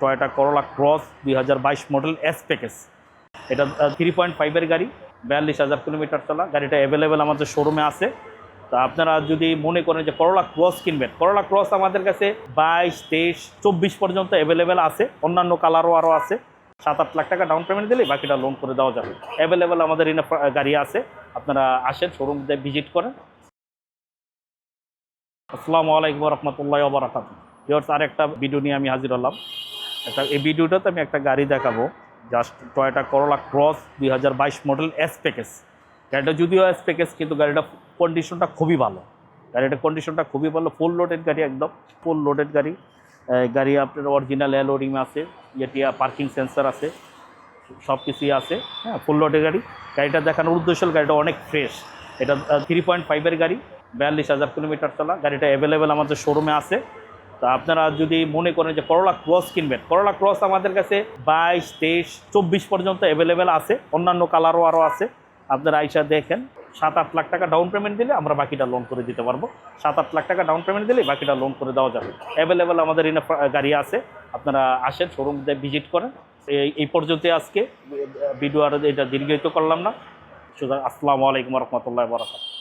Toyota করোলা cross 2022 model S package. এটা 3.5 এর গাড়ি, 42,000 কিলোমিটার চলা। গাড়িটা অ্যাভেলেবেল আমাদের শোরুমে আছে। তা আপনারা যদি মনে করেন যে করোলা ক্রস কিনবেন, করোলা ক্রস আমাদের কাছে 22, 23, 24 পর্যন্ত অ্যাভেলেবেল আছে। অন্যান্য কালারও আরও আছে। 7-8 লাখ টাকা ডাউন পেমেন্ট দিলে বাকিটা লোন করে দেওয়া যাবে। অ্যাভেলেবেল আমাদের গাড়ি আছে, আপনারা আসেন, শোরুম ভিজিট করেন। আসসালামু আলাইকুম রহমতুল্লাহ বারাকাতুহু। ভিউয়ার্স, আর একটা ভিডিও নিয়ে আমি হাজির হলাম। এই ভিডিওটাতে আমি একটা গাড়ি দেখাবো, জাস্ট টয়োটা করোলা ক্রস 2022 মডেল এস প্যাকেজ। গাড়িটা যদিও এস প্যাকেজ, কিন্তু গাড়িটা কন্ডিশনটা খুবই ভালো। ফুল লোডেড গাড়ি, একদম ফুল লোডেড গাড়ি। গাড়ি আপনার অরিজিনাল এলোরিং আছে, ইয়েটিয়া পার্কিং সেন্সার আছে, সব কিছুই আছে। হ্যাঁ, ফুল লোডেড গাড়ি। গাড়িটা দেখানোর উদ্দেশ্য, গাড়িটা অনেক ফ্রেশ। এটা 3.5 এর গাড়ি, 42,000 কিলোমিটার চলা। গাড়িটা অ্যাভেলেবেল আমাদের শোরুমে আছে। তা আপনারা যদি মনে করেন যে করোলা ক্রস কিনবেন, করোলা ক্রস আমাদের কাছে 22, 23, 24 পর্যন্ত অ্যাভেলেবেল আছে। অন্যান্য কালারও আরও আছে। আপনারা আইসা দেখেন। 7-8 লাখ টাকা ডাউন পেমেন্ট দিলে আমরা বাকিটা লোন করে দিতে পারবো। 7-8 লাখ টাকা ডাউন পেমেন্ট দিলে বাকিটা লোন করে দেওয়া যাবে। অ্যাভেলেবেল আমাদের গাড়ি আছে, আপনারা আসেন, শোরুম ভিজিট করেন। এই পর্যন্ত আজকে ভিডিও আর এটা দীর্ঘায়িত করলাম না। সুতরাং আসসালামু আলাইকুম রহমতুল্লাহ বারাকাতুহু।